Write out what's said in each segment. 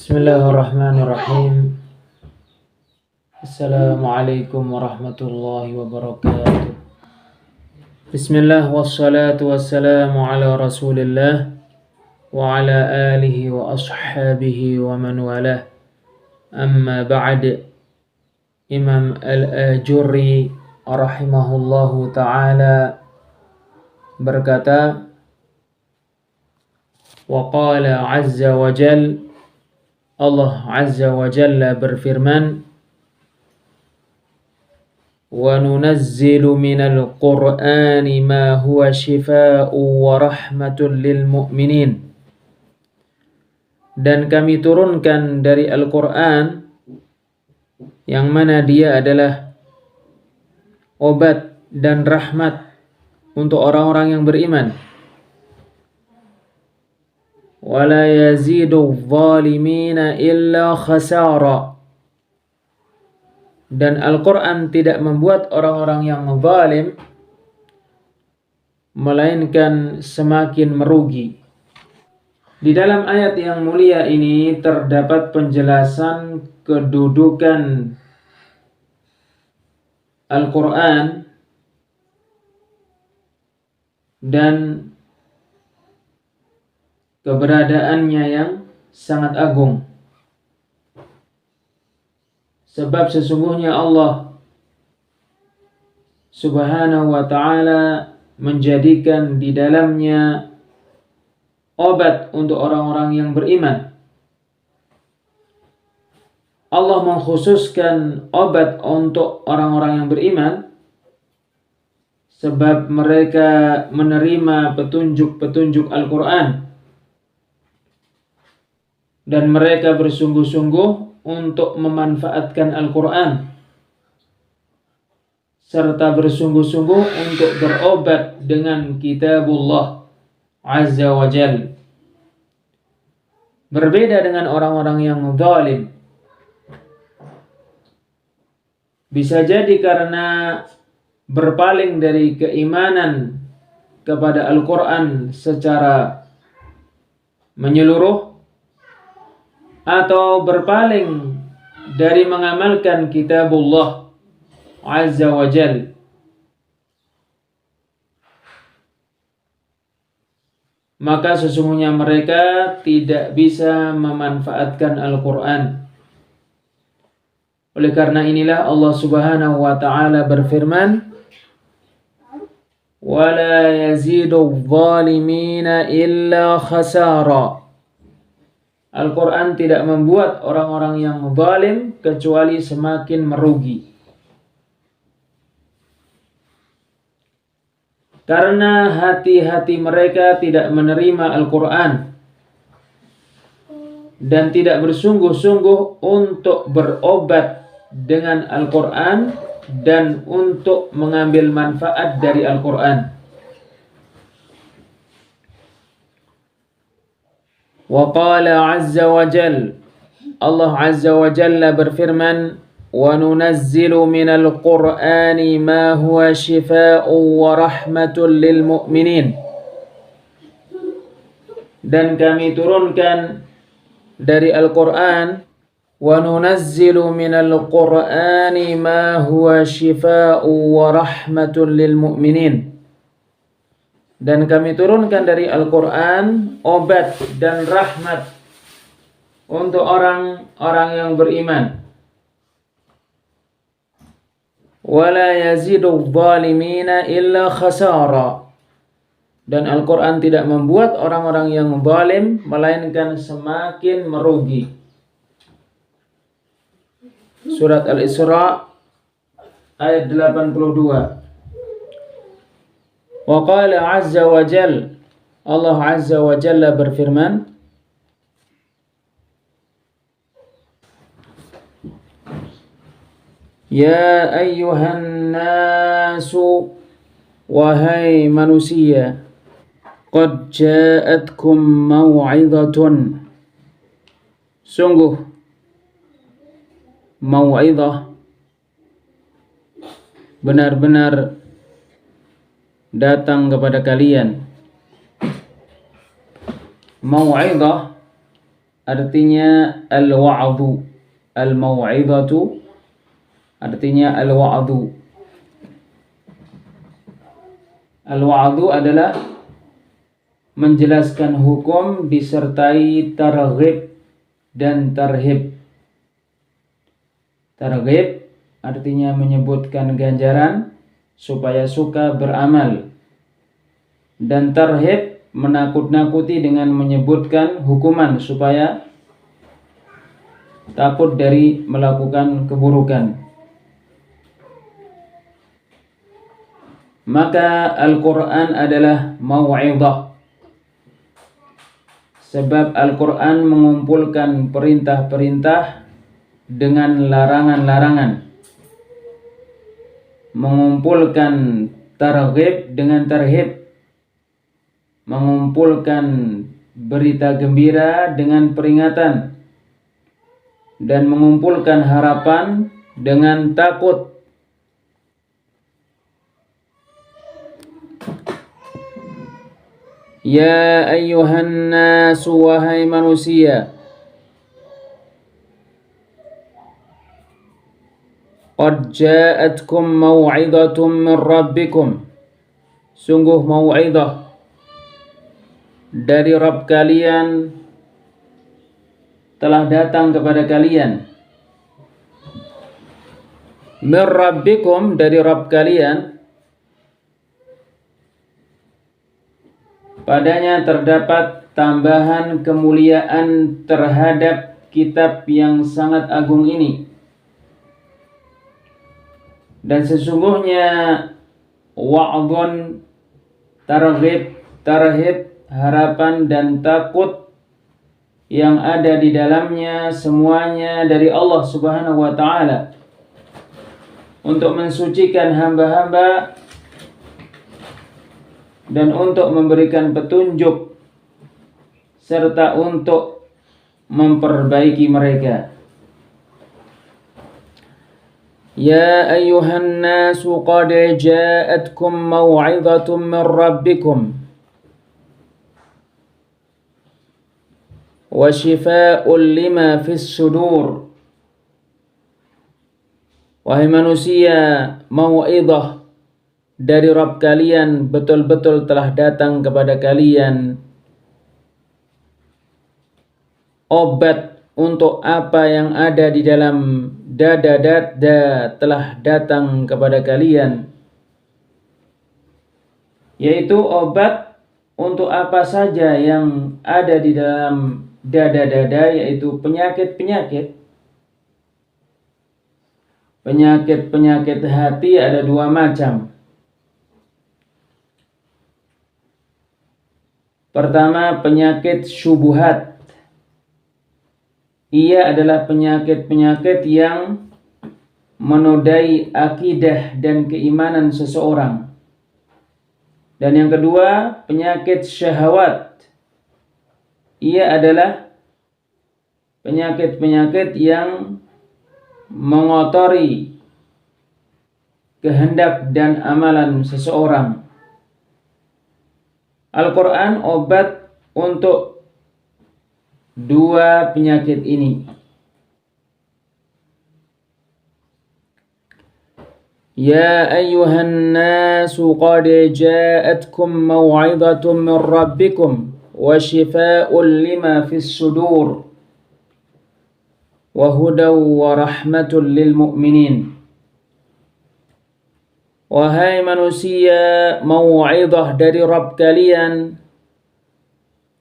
Bismillahirrahmanirrahim. Assalamualaikum warahmatullahi wabarakatuh. Bismillah wassalatu wassalamu ala rasulillah wa ala alihi wa ashabihi wa man walah. Amma ba'd. Imam Al-Ajurri rahimahullahu ta'ala berkata, wa qala azza wa jal, Allah azza wa jalla berfirman, wa nunazzilu minal qur'ani ma huwa shifaa'u wa rahmatun lil mu'minin. Dan kami turunkan dari Al-Quran yang mana dia adalah obat dan rahmat untuk orang-orang yang beriman. Wala yazidu zalimina illa khasara. Dan Al-Quran tidak membuat orang-orang yang zalim melainkan semakin merugi. Di dalam ayat yang mulia ini terdapat penjelasan kedudukan Al-Quran dan keberadaannya yang sangat agung. Sebab sesungguhnya Allah Subhanahu wa ta'ala menjadikan di dalamnya obat untuk orang-orang yang beriman. Allah mengkhususkan obat untuk orang-orang yang beriman sebab mereka menerima petunjuk-petunjuk Al-Quran dan mereka bersungguh-sungguh untuk memanfaatkan Al-Quran serta bersungguh-sungguh untuk berobat dengan kitabullah azza wa jal. Berbeda dengan orang-orang yang zalim. Bisa jadi karena berpaling dari keimanan kepada Al-Quran secara menyeluruh, atau berpaling dari mengamalkan kitabullah azza wa jal. Maka sesungguhnya mereka tidak bisa memanfaatkan Al-Quran. Oleh karena inilah Allah Subhanahu wa ta'ala berfirman, wala yazidu zalimina illa khasara. Al-Quran tidak membuat orang-orang yang zalim kecuali semakin merugi. Karena hati-hati mereka tidak menerima Al-Quran dan tidak bersungguh-sungguh untuk berobat dengan Al-Quran dan untuk mengambil manfaat dari Al-Quran. Wa qala azza wa jal, Allah azza wa jalla berfirman, wa nunazzilu minal qur'ani ma huwa shifaa'u wa rahmatun lil mu'minin. Dan kami turunkan dari Al-Quran, wa nunazzilu minal qur'ani ma huwa shifaa'u wa rahmatun lil mu'minin. Dan kami turunkan dari Al-Quran obat dan rahmat untuk orang-orang yang beriman. Wala yazidu zalimina illa khasara. Dan Al-Quran tidak membuat orang-orang yang zalim melainkan semakin merugi. Surat Al-Isra ayat 82. Wa qala azza wa jal, Allah azza wa jalla berfirman, ya ayyuhan nasu, wahai manusia, qad ja'atkum mau'izatun. Sungguh mau'izah benar-benar datang kepada kalian. Mau'izah artinya al-wa'dhu, al-mau'izatu artinya al-wa'dhu. Al-wa'dhu adalah menjelaskan hukum disertai targhib dan tarhib. Targhib artinya menyebutkan ganjaran supaya suka beramal, dan tarhib menakut-nakuti dengan menyebutkan hukuman supaya takut dari melakukan keburukan. Maka Al-Quran adalah mau'izah, sebab Al-Quran mengumpulkan perintah-perintah dengan larangan-larangan, mengumpulkan targhib dengan tarhib, mengumpulkan berita gembira dengan peringatan, dan mengumpulkan harapan dengan takut. Ya ayyuhan nas, wahai manusia, qad ja'atkum mau'izatun min rabbikum, sungguh mau'izah dari Rabb kalian telah datang kepada kalian. Min rabbikum, dari Rabb kalian, padanya terdapat tambahan kemuliaan terhadap kitab yang sangat agung ini. Dan sesungguhnya wa'dun, targhib, tarhib, harapan dan takut yang ada di dalamnya semuanya dari Allah Subhanahu wa ta'ala, untuk mensucikan hamba-hamba dan untuk memberikan petunjuk serta untuk memperbaiki mereka. Ya ayyuhan nasu qad ja'atkum mau'izatun min rabbikum wa shifaa'un lima fis sudur. Wahai manusia, mau'izah dari Rabb kalian betul-betul telah datang kepada kalian. Obat untuk apa yang ada di dalam dada-dada telah datang kepada kalian, yaitu obat untuk apa saja yang ada di dalam dada-dada, yaitu penyakit-penyakit. Penyakit-penyakit hati ada dua macam. Pertama, penyakit syubhat. Ia adalah penyakit-penyakit yang menodai akidah dan keimanan seseorang. Dan yang kedua, penyakit syahwat. Ia adalah penyakit-penyakit yang mengotori kehendak dan amalan seseorang. Al-Quran obat untuk dua penyakit ini. Ya ayyuhan nasu qad ja'atkum mau'izatun min rabbikum wa shifaa'un lima fis sudur wa hudaw wa rahmatun lil mu'minin. Wahai manusia, mau'izah dari Rabb kalian,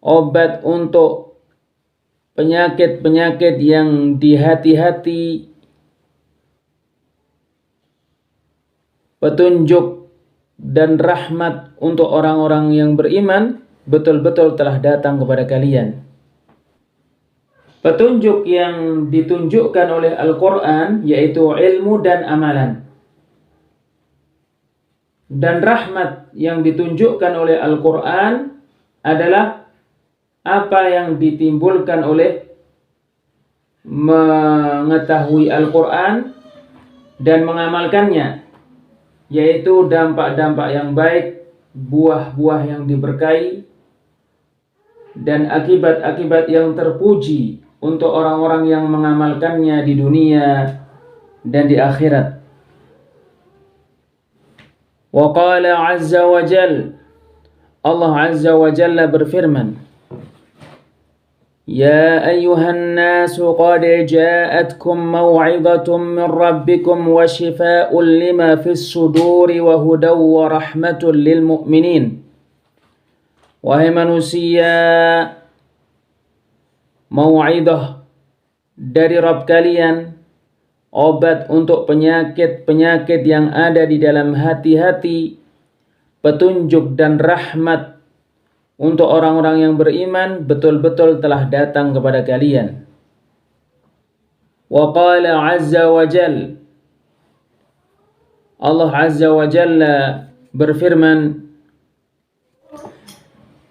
obat untuk penyakit-penyakit yang di hati-hati, petunjuk dan rahmat untuk orang-orang yang beriman betul-betul telah datang kepada kalian. Petunjuk yang ditunjukkan oleh Al-Quran yaitu ilmu dan amalan. Dan rahmat yang ditunjukkan oleh Al-Quran adalah apa yang ditimbulkan oleh mengetahui Al-Quran dan mengamalkannya, yaitu dampak-dampak yang baik, buah-buah yang diberkahi, dan akibat-akibat yang terpuji untuk orang-orang yang mengamalkannya di dunia dan di akhirat. Wa qala azza wa jal, Allah azza wa jalla berfirman, Ya ayyuhan nasu qad ja'atkum maw'idhatun min rabbikum wa shifaa'un lima fis suduri wa hudaw wa rahmatun lil mu'minin. Wahai manusia, mau'idah dari Rabb kalian, obat untuk penyakit-penyakit yang ada di dalam hati-hati, petunjuk dan rahmat untuk orang-orang yang beriman betul-betul telah datang kepada kalian. Wa qala azza wa jal, Allah azza wa jalla berfirman,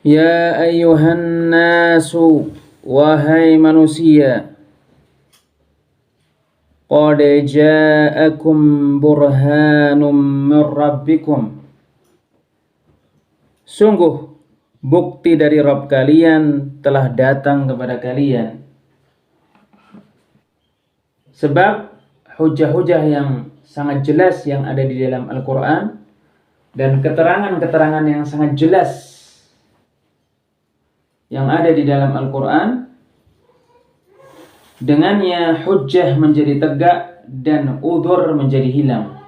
Ya ayyuhan nasu, wahai manusia, qad ja'akum burhanum min rabbikum, sungguh bukti dari Rabb kalian telah datang kepada kalian. Sebab hujah-hujah yang sangat jelas yang ada di dalam Al-Quran dan keterangan-keterangan yang sangat jelas yang ada di dalam Al-Quran, dengannya hujjah menjadi tegak dan udhur menjadi hilang.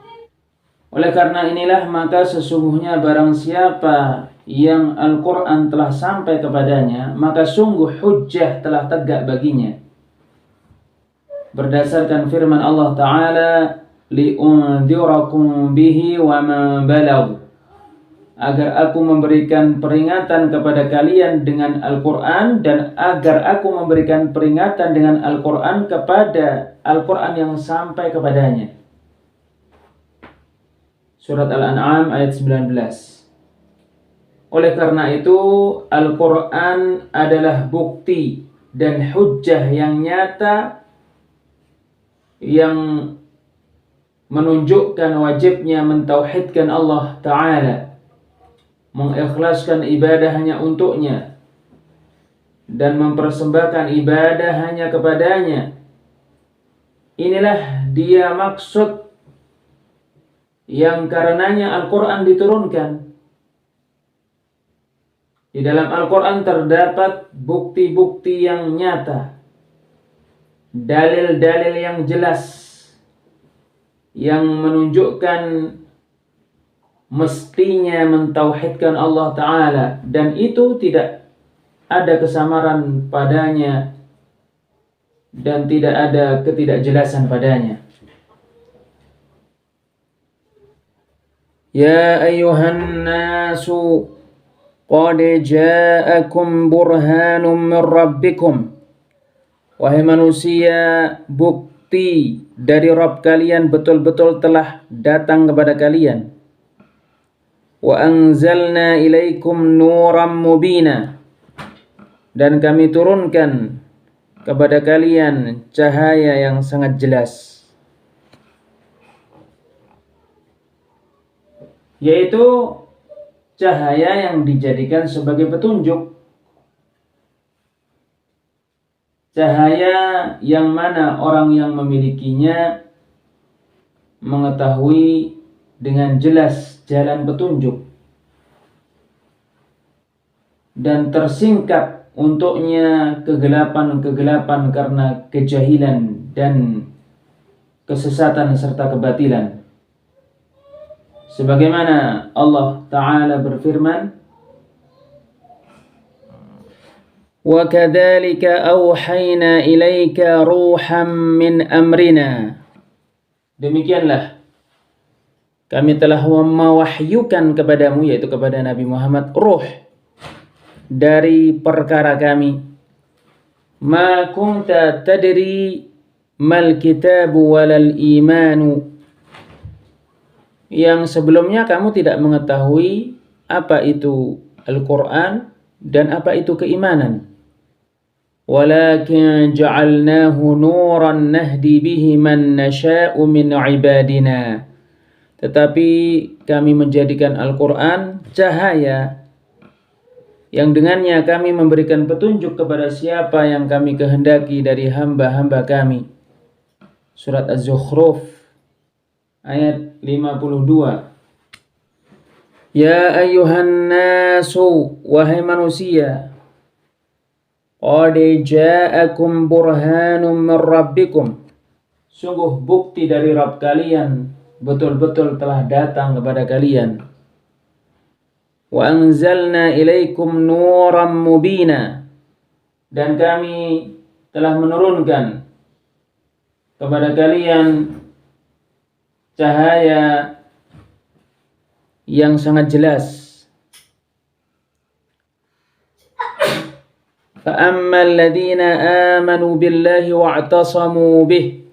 Oleh karena inilah maka sesungguhnya barang siapa yang Al-Quran telah sampai kepadanya, maka sungguh hujjah telah tegak baginya. Berdasarkan firman Allah Ta'ala, li'undhirakum bihi wa ma balagh, agar aku memberikan peringatan kepada kalian dengan Al-Quran dan agar aku memberikan peringatan dengan Al-Quran kepada Al-Quran yang sampai kepadanya. Surat Al-An'am ayat 19. Oleh karena itu, Al-Quran adalah bukti dan hujjah yang nyata yang menunjukkan wajibnya mentauhidkan Allah Ta'ala, mengikhlaskan ibadah hanya untuknya dan mempersembahkan ibadah hanya kepadanya. Inilah dia maksud yang karenanya Al-Quran diturunkan. Di dalam Al-Quran terdapat bukti-bukti yang nyata, dalil-dalil yang jelas yang menunjukkan mestinya mentauhidkan Allah Ta'ala, dan itu tidak ada kesamaran padanya dan tidak ada ketidakjelasan padanya. Ya ayyuhan nasu qad ja'akum burhanum min rabbikum, wahai manusia, bukti dari Rabb kalian betul-betul telah datang kepada kalian. Wa anzalna ilaikum nuram mubina, dan kami turunkan kepada kalian cahaya yang sangat jelas, yaitu cahaya yang dijadikan sebagai petunjuk, cahaya yang mana orang yang memilikinya mengetahui dengan jelas jalan petunjuk dan tersingkap untuknya kegelapan-kegelapan karena kejahilan dan kesesatan serta kebatilan. Sebagaimana Allah Ta'ala berfirman, Wa kadzalika awhayna ilaika ruham min amrina, demikianlah kami telah mewahyukan kepadamu, yaitu kepada Nabi Muhammad, ruh dari perkara kami. Ma kunta tadri mal kitabu walal imanu, yang sebelumnya kamu tidak mengetahui apa itu Al-Quran dan apa itu keimanan. Walakin ja'alnahu nuran nahdi bihi man nasha'u min ibadina, tetapi kami menjadikan Al-Quran cahaya yang dengannya kami memberikan petunjuk kepada siapa yang kami kehendaki dari hamba-hamba kami. Surat Az-Zukhruf ayat 52. Ya ayyuhan nasu, wahai manusia, qad ja'akum burhanum min rabbikum, sungguh bukti dari Rabb kalian betul-betul telah datang kepada kalian. Wa anzalna ilaikum nuran mubina, dan kami telah menurunkan kepada kalian cahaya yang sangat jelas. Fa ammal ladzina amanu billahi wa'tasamu bih,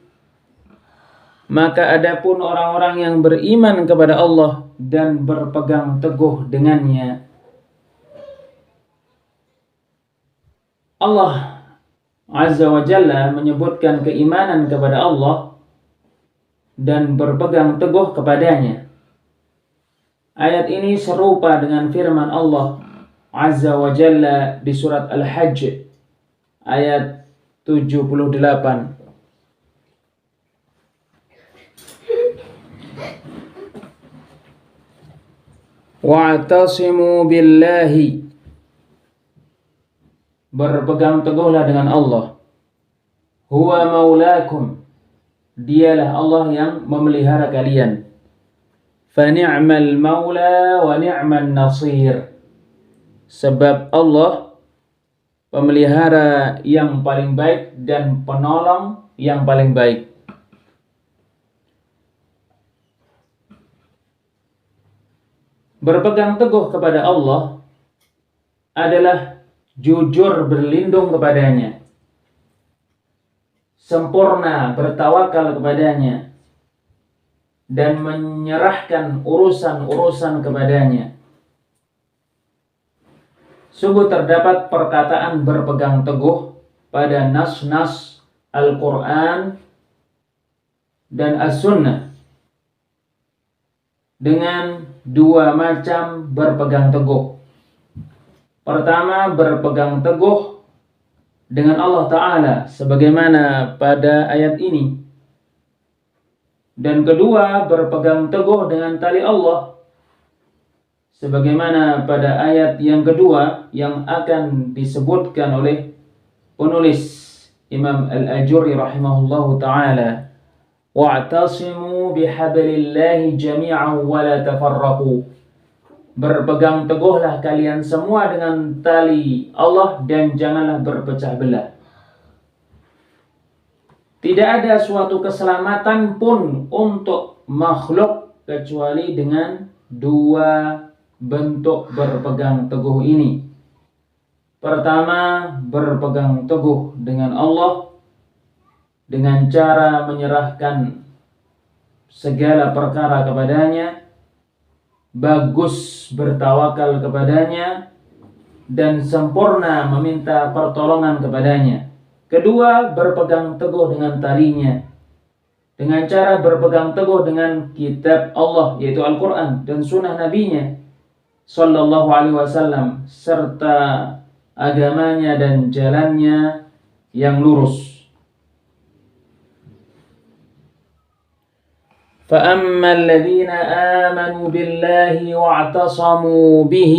maka adapun orang-orang yang beriman kepada Allah dan berpegang teguh dengannya. Allah Azza wa Jalla menyebutkan keimanan kepada Allah dan berpegang teguh kepadanya. Ayat ini serupa dengan firman Allah Azza wa Jalla di surat Al-Hajj ayat 78. Wa'tasimu billahi, berpegang teguhlah dengan Allah. Huwa maulakum, dialah Allah yang memelihara kalian. Fa ni'mal maula wa ni'man nasir, sebab Allah pemelihara yang paling baik dan penolong yang paling baik. Berpegang teguh kepada Allah adalah jujur berlindung kepadanya, sempurna bertawakal kepadanya, dan menyerahkan urusan-urusan kepadanya. Sungguh terdapat perkataan berpegang teguh pada nas-nas Al-Quran dan As-Sunnah dengan dua macam berpegang teguh. Pertama, berpegang teguh dengan Allah Ta'ala sebagaimana pada ayat ini. Dan kedua, berpegang teguh dengan tali Allah sebagaimana pada ayat yang kedua yang akan disebutkan oleh penulis Imam Al-Ajurri rahimahullahu ta'ala. Wa'tasimu bihablillahi jami'an wa la tafarraqu, berpegang teguhlah kalian semua dengan tali Allah dan janganlah berpecah belah. Tidak ada suatu keselamatan pun untuk makhluk kecuali dengan dua bentuk berpegang teguh ini. Pertama, berpegang teguh dengan Allah dengan cara menyerahkan segala perkara kepadanya, bagus bertawakal kepadanya, dan sempurna meminta pertolongan kepadanya. Kedua, berpegang teguh dengan talinya dengan cara berpegang teguh dengan kitab Allah yaitu Al-Quran dan sunnah Nabi-Nya Sallallahu Alaihi Wasallam serta agamanya dan jalannya yang lurus. فَأَمَّا الَّذِينَ آمَنُوا بِاللَّهِ وَاعْتَصَمُوا بِهِ,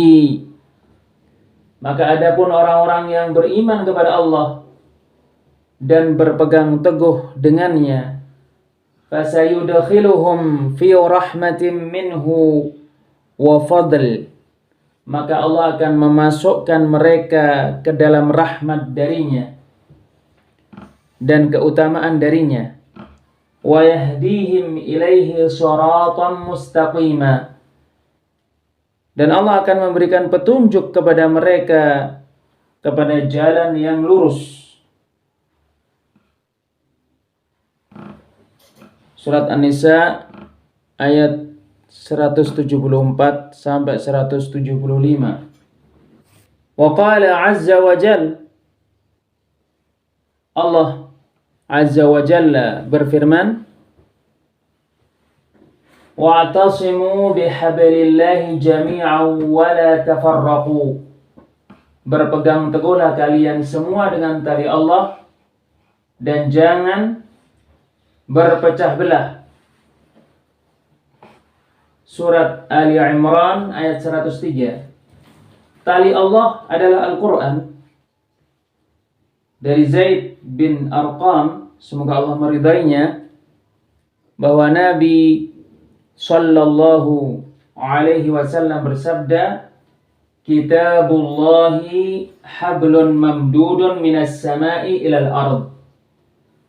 maka adapun orang-orang yang beriman kepada Allah dan berpegang teguh dengannya, فَسَيُدْخِلُهُمْ فِي رَحْمَةٍ مِّنْهُ وَفَضْلٍ, maka Allah akan memasukkan mereka ke dalam rahmat darinya dan keutamaan darinya. وَيَهْدِيهِمْ إِلَيْهِ صِرَاطًا مُسْتَقِيمًا, dan Allah akan memberikan petunjuk kepada mereka kepada jalan yang lurus. Surat An-Nisa ayat 174 sampai 175. Wa qala azza wa jalla, Allah Azza wa Jalla berfirman, wa'tasimu bihablillahi jami'an wa la tafarraqu, berpegang teguhlah kalian semua dengan tali Allah dan jangan berpecah belah. Surat Ali Imran ayat 103. Tali Allah adalah Al-Quran. Dari Zaid bin Arqam, semoga Allah meridainya, bahwa Nabi Sallallahu Alaihi Wasallam bersabda, Kitabullahi hablun mamdudun minas samai ilal ard.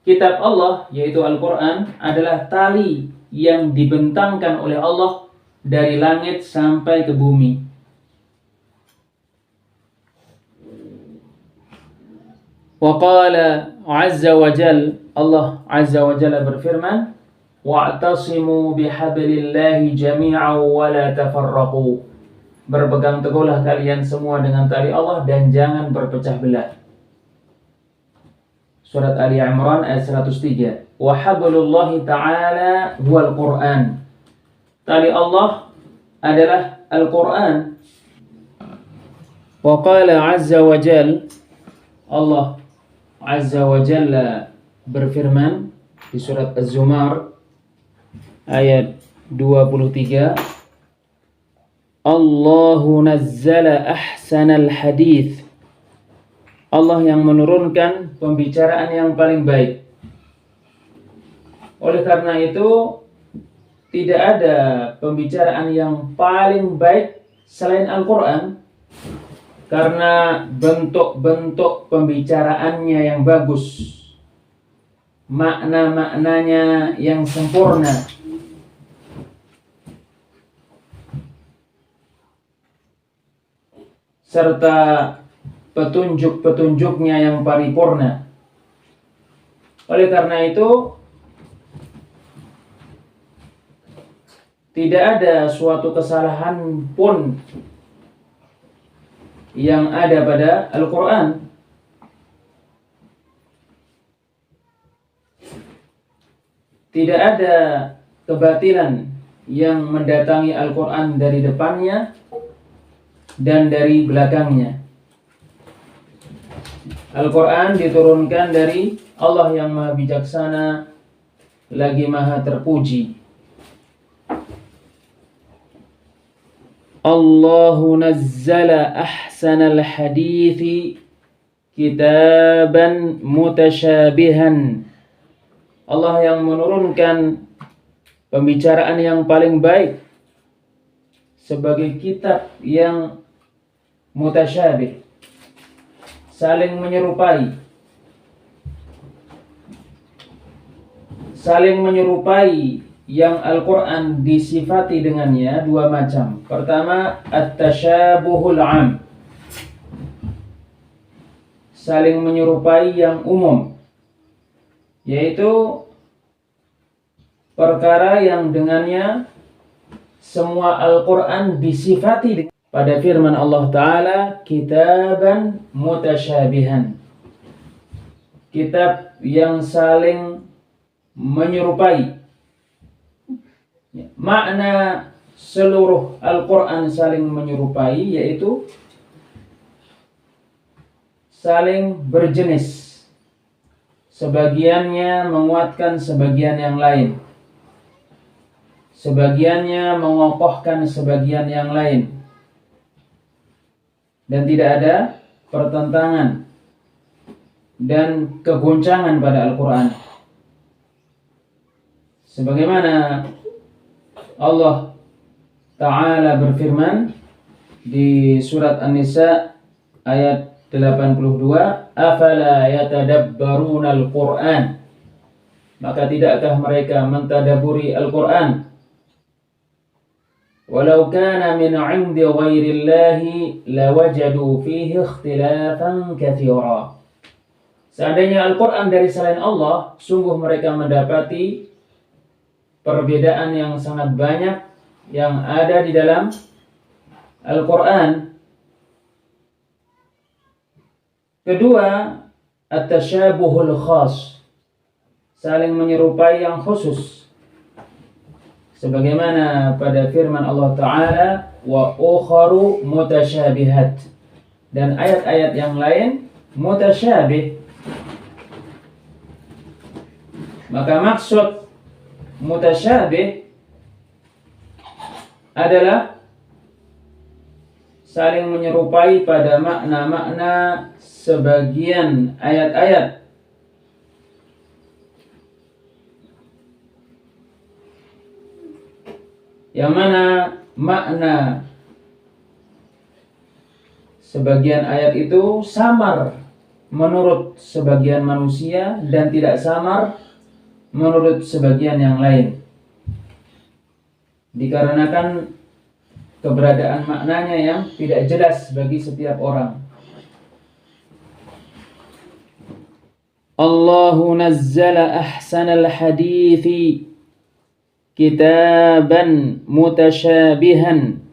Kitab Allah, yaitu Al-Quran, adalah tali yang dibentangkan oleh Allah dari langit sampai ke bumi. Wa qala azza wa jal, Allah azza wa jalla berfirman, wa'tasimu bihablillahi jami'an wa la tafarraqu. Berpegang teguhlah kalian semua dengan tali Allah dan jangan berpecah belah. Surat Ali Imran ayat 103. Wa hablullahi ta'ala huwal Qur'an. Tali Allah adalah Al-Quran. Wa qala azza wa jal, Allah azza wa jalla berfirman di surat Az-Zumar ayat 23, Allahu nazzala ahsanal hadith. Allah yang menurunkan pembicaraan yang paling baik. Oleh karena itu, tidak ada pembicaraan yang paling baik selain Al-Quran, karena bentuk-bentuk pembicaraannya yang bagus, makna-maknanya yang sempurna, serta petunjuk-petunjuknya yang paripurna. Oleh karena itu, tidak ada suatu kesalahan pun yang ada pada Al-Quran. Tidak ada kebatilan yang mendatangi Al-Quran dari depannya dan dari belakangnya. Al-Quran diturunkan dari Allah yang Maha Bijaksana lagi Maha Terpuji. Allahu nazzala ahsanal hadithi kitaban mutasyabihan. Allah yang menurunkan pembicaraan yang paling baik sebagai kitab yang mutasyabih, saling menyerupai. Saling menyerupai yang Al-Quran disifati dengannya dua macam. Pertama, at-tasyabuhul 'am, saling menyerupai yang umum, yaitu perkara yang dengannya semua Al-Quran disifati pada firman Allah Ta'ala, kitaban mutasyabihan, kitab yang saling menyerupai. Makna seluruh Al-Quran saling menyerupai yaitu saling berjenis, sebagiannya menguatkan sebagian yang lain, sebagiannya mengokohkan sebagian yang lain, dan tidak ada pertentangan dan kegoncangan pada Al-Quran. Sebagaimana Allah Ta'ala berfirman di surat An-Nisa ayat 82, afala yatadabbaruna al-Qur'an, maka tidakkah mereka mentadaburi Al-Quran? Walau kana min 'indi ghairillahi lawajadu fihi ikhtilafan katsira. Seandainya Al-Quran dari selain Allah, sungguh mereka mendapati perbedaan yang sangat banyak yang ada di dalam Al-Quran. Kedua, at-tasyabuhul khas, saling menyerupai yang khusus. Sebagaimana pada firman Allah Ta'ala, wa ukharu mutasyabihat, dan ayat-ayat yang lain mutasyabih. Maka maksud mutasyabih adalah saling menyerupai pada makna-makna sebagian ayat-ayat. Yang mana makna sebagian ayat itu samar menurut sebagian manusia dan tidak samar menurut sebagian yang lain. Dikarenakan keberadaan maknanya yang tidak jelas bagi setiap orang. Allahu nazzala ahsanal hadithi kitaban mutasyabihan.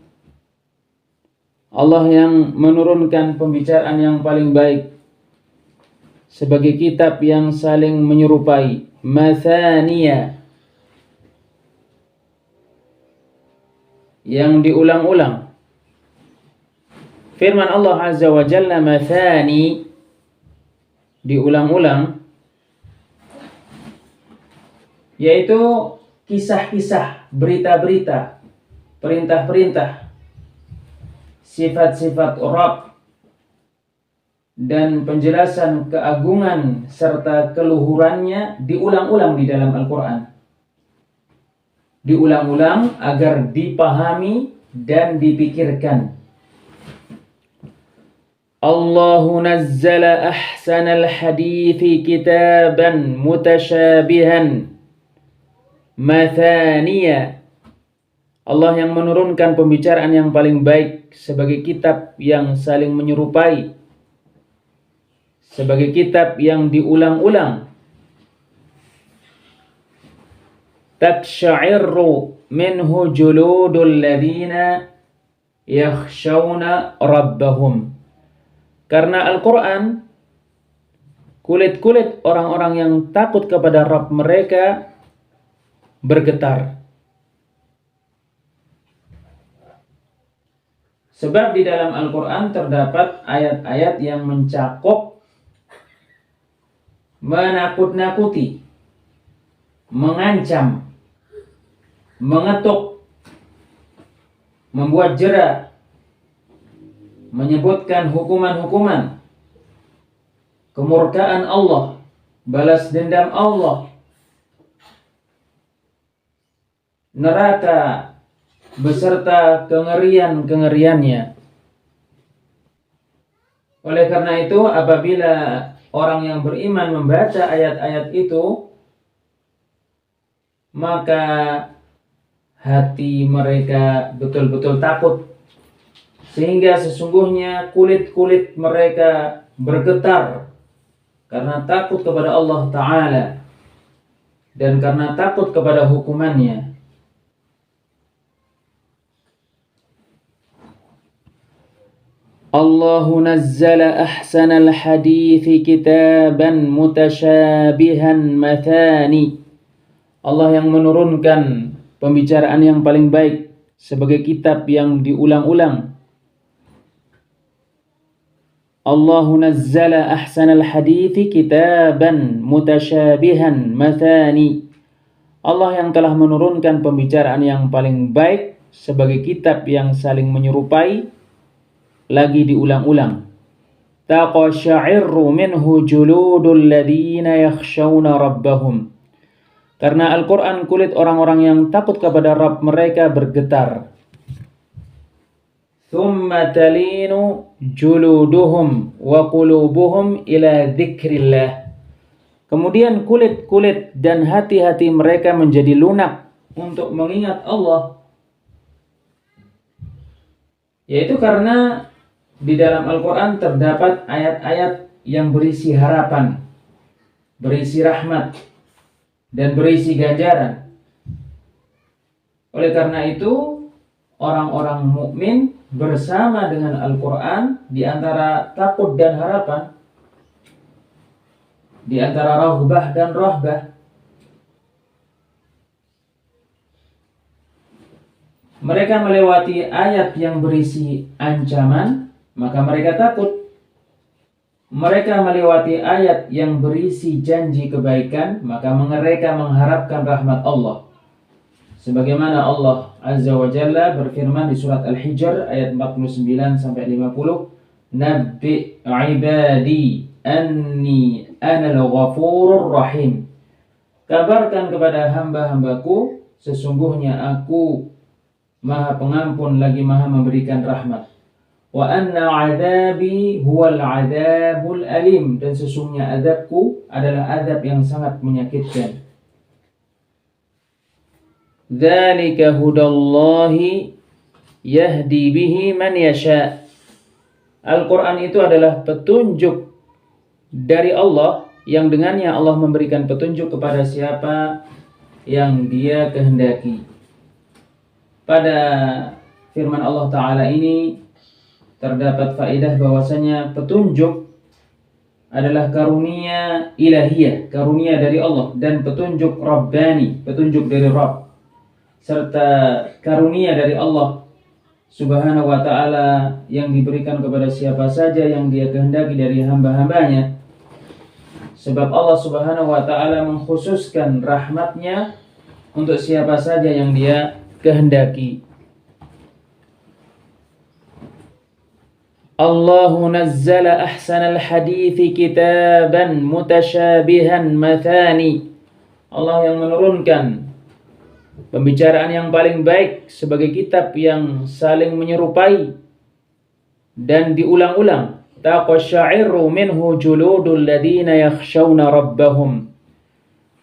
Allah yang menurunkan pembicaraan yang paling baik sebagai kitab yang saling menyerupai, mathaniya, yang diulang-ulang. Firman Allah Azza wa Jalla mathani, diulang-ulang, yaitu kisah-kisah, berita-berita, perintah-perintah, sifat-sifat Rabb, dan penjelasan keagungan serta keluhurannya diulang-ulang di dalam Al-Quran. Diulang-ulang agar dipahami dan dipikirkan. Allahu nazzala ahsanal hadithi kitaban mutasyabihan mathaniya. Allah yang menurunkan pembicaraan yang paling baik sebagai kitab yang saling menyerupai, sebagai kitab yang diulang-ulang. Taqsha'irru minhu juludul ladhina yakhshawna rabbahum. Karena Al-Quran, kulit-kulit orang-orang yang takut kepada Rabb mereka bergetar. Sebab di dalam Al-Quran terdapat ayat-ayat yang mencakup menakut-nakuti, mengancam, mengetuk, membuat jera, menyebutkan hukuman-hukuman, kemurkaan Allah, balas dendam Allah, neraka beserta kengerian-kengeriannya. Oleh karena itu, apabila orang yang beriman membaca ayat-ayat itu, maka hati mereka betul-betul takut, sehingga sesungguhnya kulit-kulit mereka bergetar karena takut kepada Allah Ta'ala dan karena takut kepada hukumannya. Allahu nazzala ahsanal hadithi kitaban mutasyabihan mathani. Allah yang menurunkan pembicaraan yang paling baik sebagai kitab yang diulang-ulang. Allahu nazzala ahsanal hadithi kitaban mutasyabihan mathani. Allah yang telah menurunkan pembicaraan yang paling baik sebagai kitab yang saling menyerupai, lagi diulang-ulang. Taqsha'irru minhu juludul ladhina yakhshawna rabbahum. Karena Al-Quran, kulit orang-orang yang takut kepada Rabb mereka bergetar. Thumma talinu juluduhum wa qulubuhum ila dzikrillah. Kemudian kulit-kulit dan hati-hati mereka menjadi lunak untuk mengingat Allah. Yaitu karena di dalam Al-Quran terdapat ayat-ayat yang berisi harapan, berisi rahmat, dan berisi ganjaran. Oleh karena itu, orang-orang mukmin bersama dengan Al-Quran di antara takut dan harapan, di antara raghbah dan rahbah. Mereka melewati ayat yang berisi ancaman, maka mereka takut. Mereka melewati ayat yang berisi janji kebaikan, maka mereka mengharapkan rahmat Allah. Sebagaimana Allah Azza wa Jalla berfirman di surat Al-Hijr ayat 49 sampai 50, "Nabbi ibadi anni anal ghafurur rahim." Kabarkan kepada hamba-hambaku, sesungguhnya aku Maha Pengampun lagi Maha memberikan rahmat. Wa anna adzabi huwal adzabul alim, dan sesungguhnya azabku adalah azab yang sangat menyakitkan. Dzalika hudallahi yahdi bihi man yasha. Al-Quran itu adalah petunjuk dari Allah yang dengannya Allah memberikan petunjuk kepada siapa yang Dia kehendaki. Pada firman Allah Ta'ala ini terdapat faedah bahwasanya petunjuk adalah karunia ilahiyah, karunia dari Allah, dan petunjuk Rabbani, petunjuk dari Rabb, serta karunia dari Allah Subhanahu wa Ta'ala yang diberikan kepada siapa saja yang Dia kehendaki dari hamba-hambanya. Sebab Allah Subhanahu wa Ta'ala mengkhususkan rahmatnya untuk siapa saja yang Dia kehendaki. Allahu nazzala ahsanal hadithi kitaban mutasyabihan mathani. Allah yang menurunkan pembicaraan yang paling baik sebagai kitab yang saling menyerupai dan diulang-ulang. Taqasyairu minhu juludul ladina yakhshawna rabbahum.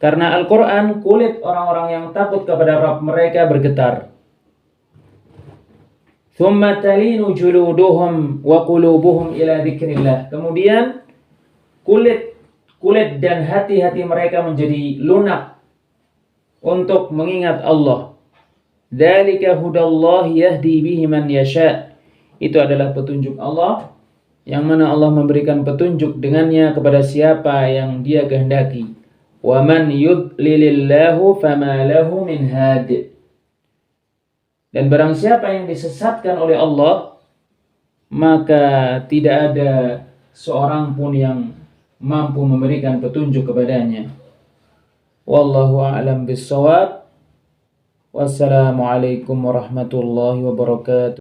Karena Al-Quran, kulit orang-orang yang takut kepada Rabb mereka bergetar. Thumma talinu juluduhum wa qulubuhum ila dzikrillah. Kemudian kulit dan hati-hati mereka menjadi lunak untuk mengingat Allah. Dzalika hudallahi yahdi bihi man yasha. Itu adalah petunjuk Allah yang mana Allah memberikan petunjuk dengannya kepada siapa yang Dia kehendaki. Wa man yudlilillahu fama lahu min had. Dan barang siapa yang disesatkan oleh Allah, maka tidak ada seorang pun yang mampu memberikan petunjuk kepadanya. Wallahu a'lam bissawab. Wassalamualaikum warahmatullahi wabarakatuh.